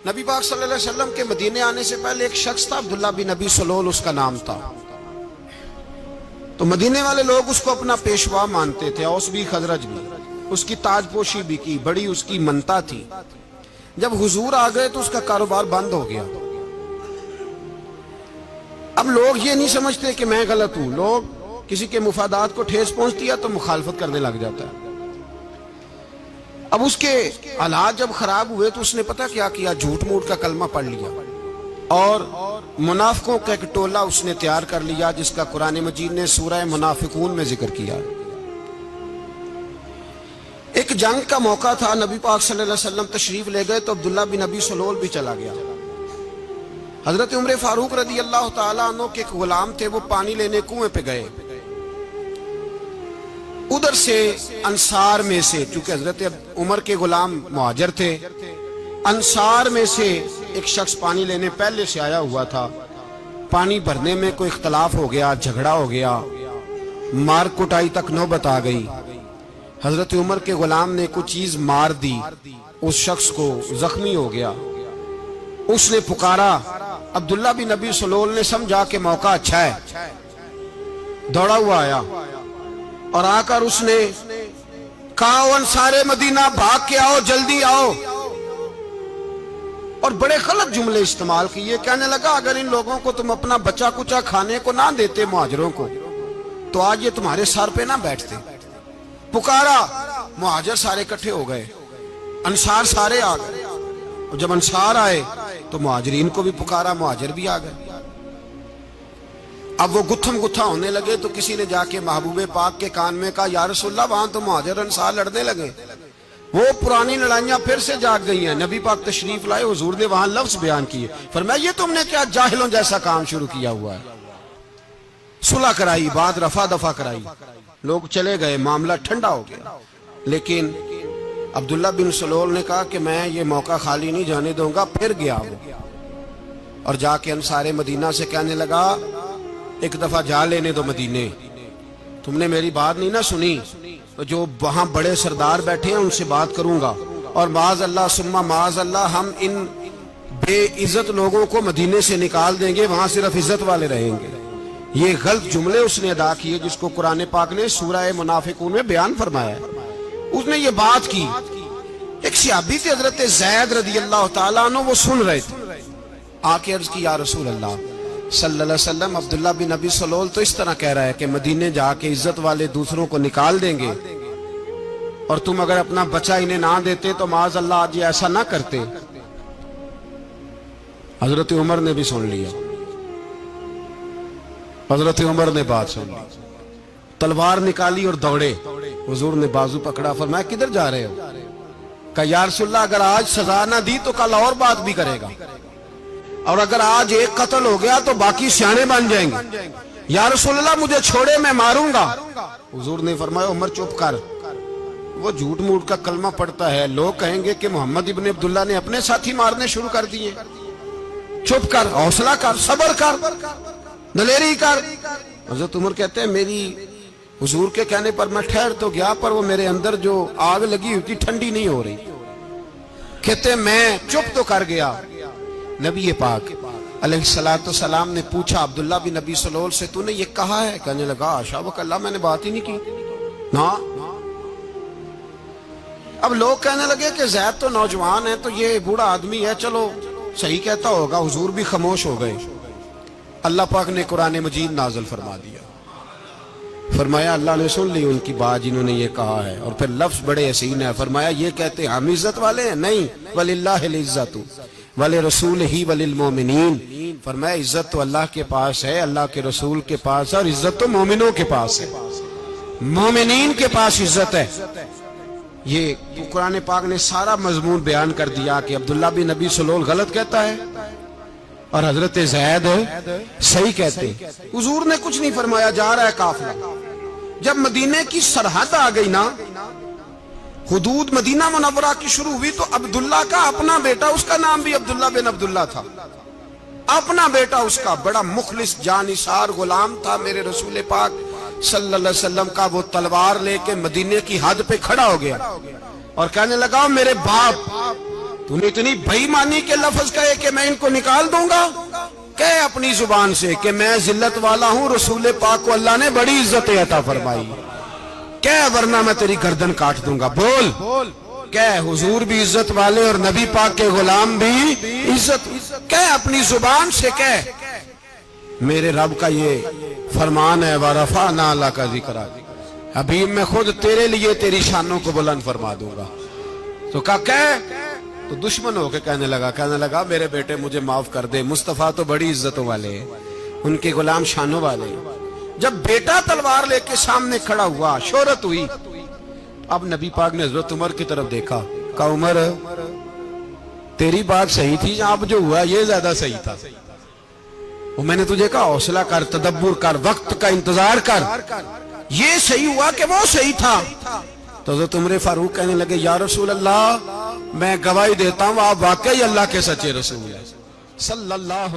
نبی پاک صلی اللہ علیہ وسلم کے مدینے آنے سے پہلے ایک شخص تھا، عبداللہ بن ابی سلول اس کا نام تھا۔ تو مدینے والے لوگ اس کو اپنا پیشوا مانتے تھے، اوس بھی خزرج بھی، اس کی تاج پوشی بھی کی، بڑی اس کی منتا تھی۔ جب حضور آ گئے تو اس کا کاروبار بند ہو گیا۔ اب لوگ یہ نہیں سمجھتے کہ میں غلط ہوں، لوگ کسی کے مفادات کو ٹھیس پہنچتی ہے تو مخالفت کرنے لگ جاتا ہے۔ اب اس کے حالات جب خراب ہوئے تو اس نے پتہ کیا کیا، جھوٹ موٹ کا کلمہ پڑھ لیا اور منافقوں کا ایک ٹولہ اس نے تیار کر لیا، جس کا قرآن مجید نے سورہ منافقون میں ذکر کیا۔ ایک جنگ کا موقع تھا، نبی پاک صلی اللہ علیہ وسلم تشریف لے گئے تو عبداللہ بن ابی سلول بھی چلا گیا۔ حضرت عمر فاروق رضی اللہ تعالیٰ عنہ کے ایک غلام تھے، وہ پانی لینے کنویں پہ گئے۔ ادھر سے انصار میں سے، چونکہ حضرت عمر کے غلام مہاجر تھے، انصار میں سے ایک شخص پانی لینے پہلے سے آیا ہوا تھا۔ پانی بھرنے میں کوئی اختلاف ہو گیا، جھگڑا ہو گیا، مار کٹائی تک نوبت آ گئی۔ حضرت عمر کے غلام نے کچھ چیز مار دی، اس شخص کو زخمی ہو گیا۔ اس نے پکارا، عبداللہ بن ابی سلول نے سمجھا کہ موقع اچھا ہے، دوڑا ہوا آیا اور آ کر اس نے کہا، انصار مدینہ بھاگ کے آؤ، جلدی آؤ، اور بڑے غلط جملے استعمال کیے۔ کہنے لگا، اگر ان لوگوں کو تم اپنا بچا کچا کھانے کو نہ دیتے مہاجروں کو تو آج یہ تمہارے سر پہ نہ بیٹھتے۔ پکارا، مہاجر سارے اکٹھے ہو گئے، انصار سارے آ گئے، اور جب انصار آئے تو مہاجرین کو بھی پکارا، مہاجر بھی آ گئے۔ اب وہ گتھم گتھا ہونے لگے تو کسی نے جا کے محبوب پاک کے کان میں کہا، یا رسول اللہ، وہاں تو مہاجر انصار لڑنے لگے، وہ پرانی لڑائیاں پھر سے جاگ گئی ہیں۔ نبی پاک تشریف لائے، حضور نے وہاں لفظ بیان کیے، فرمایا، یہ تم نے کیا جاہلوں جیسا کام شروع کیا ہوا ہے۔ صلح کرائی، بعد رفع دفع کرائی، لوگ چلے گئے، معاملہ ٹھنڈا ہو گیا۔ لیکن عبداللہ بن سلول نے کہا کہ میں یہ موقع خالی نہیں جانے دوں گا۔ پھر گیا وہ اور جا کے انصار مدینہ سے کہنے لگا، ایک دفعہ جا لینے دو مدینے، تم نے میری بات نہیں نہ سنی تو جو وہاں بڑے سردار بیٹھے ہیں ان سے بات کروں گا، اور معاذ اللہ ثم معاذ اللہ ہم ان بے عزت لوگوں کو مدینے سے نکال دیں گے، وہاں صرف عزت والے رہیں گے۔ یہ غلط جملے اس نے ادا کیے جس کو قرآن پاک نے سورہ منافقون میں بیان فرمایا ہے۔ اس نے یہ بات کی۔ ایک صحابی تھے حضرت زید رضی اللہ تعالیٰ عنہ، وہ سن رہے تھے، آ کے عرض کی، یا رسول اللہ صلی اللہ علیہ وسلم، عبداللہ بن ابی سلول تو اس طرح کہہ رہا ہے کہ مدینے جا کے عزت والے دوسروں کو نکال دیں گے، اور تم اگر اپنا بچہ انہیں نہ دیتے تو معاذ اللہ آج یہ ایسا نہ کرتے۔ حضرت عمر نے بھی سن لیا، حضرت عمر نے بات سن لی، تلوار نکالی اور دوڑے۔ حضور نے بازو پکڑا، فرمایا، کدھر جا رہے ہو؟ کہا، یا رسول اللہ، اگر آج سزا نہ دی تو کل اور بات بھی کرے گا، اور اگر آج ایک قتل ہو گیا تو باقی سیانے بن جائیں گے۔ یا رسول اللہ، مجھے چھوڑے، میں ماروں گا۔ حضور نے فرمایا، عمر چپ کر، وہ جھوٹ موٹ کا کلمہ پڑھتا ہے، لوگ کہیں گے کہ محمد ابن عبداللہ نے اپنے ساتھی مارنے شروع کر دیے۔ چپ کر، حوصلہ کر، صبر کر، دلیری کر۔ حضرت عمر کہتے ہیں، میری حضور کے کہنے پر میں ٹھہر تو گیا، پر وہ میرے اندر جو آگ لگی ہوئی تھی ٹھنڈی نہیں ہو رہی۔ کہتے ہیں میں چپ تو کر گیا۔ نبی پاک علیہ السلام نے پوچھا عبداللہ بن ابی سلول سے، تو نے یہ کہا ہے؟ کہنے لگا، حاشا وکلا، میں نے بات ہی نہیں کی نا۔ اب لوگ کہنے لگے کہ زید تو نوجوان ہے، تو یہ بوڑھا آدمی ہے، چلو صحیح کہتا ہوگا۔ حضور بھی خاموش ہو گئے۔ اللہ پاک نے قرآن مجید نازل فرما دیا، فرمایا، اللہ نے سن لی ان کی بات جنہوں نے یہ کہا ہے، اور پھر لفظ بڑے حسین ہے، فرمایا، یہ کہتے ہم عزت والے ہیں؟ نہیں، وَلِلَّهِ الْعِزَّةُ وَلِرَسُولِهِ وَلِلْمُؤْمِنِينَ، فرمایا عزت تو اللہ کے پاس ہے، اللہ کے رسول کے پاس ہے، اور عزت تو مومنوں کے پاس ہے، مومنین کے پاس عزت ہے۔ یہ قرآن پاک نے سارا مضمون بیان کر دیا کہ عبداللہ بن ابی سلول غلط کہتا ہے اور حضرت زید صحیح کہتے ہیں۔ حضور نے کچھ نہیں فرمایا، جا رہا ہے قافلہ۔ جب مدینے کی سرحد آ گئی نا، حدود مدینہ منورہ کی شروع ہوئی، تو عبداللہ کا اپنا بیٹا، اس کا نام بھی عبداللہ بن عبداللہ تھا، اپنا بیٹا اس کا بڑا مخلص جانثار غلام تھا میرے رسول پاک صلی اللہ علیہ وسلم کا، وہ تلوار لے کے مدینے کی حد پہ کھڑا ہو گیا اور کہنے لگا، میرے باپ تو نے اتنی بےایمانی کے لفظ کہے کہ میں ان کو نکال دوں گا؟ کہے اپنی زبان سے کہ میں ذلت والا ہوں، رسول پاک کو اللہ نے بڑی عزت عطا فرمائی، کہے ورنہ میں تیری گردن کاٹ دوں گا۔ بول کہے حضور بھی عزت والے اور نبی پاک کے غلام بھی عزت، کہے اپنی زبان سے کہے میرے رب کا یہ فرمان ہے وَرَفَعْنَا لَكَ ذِكْرَكَ، ابھی میں خود تیرے لیے تیری شانوں کو بلند فرما دوں گا۔ تو کہے تو دشمن ہو کے کہنے لگا میرے بیٹے مجھے معاف کر دے، مصطفیٰ تو بڑی عزتوں والے ہیں، ان کے غلام شانوں والے ہیں۔ جب بیٹا تلوار لے کے سامنے کھڑا ہوا، شہرت ہوئی، اب نبی پاک نے حضرت عمر کی طرف دیکھا، کہا عمر تیری بات صحیح تھی، اب جو ہوا یہ زیادہ صحیح تھا، وہ میں نے تجھے کہا حوصلہ کر، تدبر کر، وقت کا انتظار کر، یہ صحیح ہوا کہ وہ صحیح تھا؟ تو حضرت عمر فاروق کہنے لگے یا رسول اللہ میں گواہی دیتا ہوں آپ واقعی اللہ کے سچے رسول ہیں صلی اللہ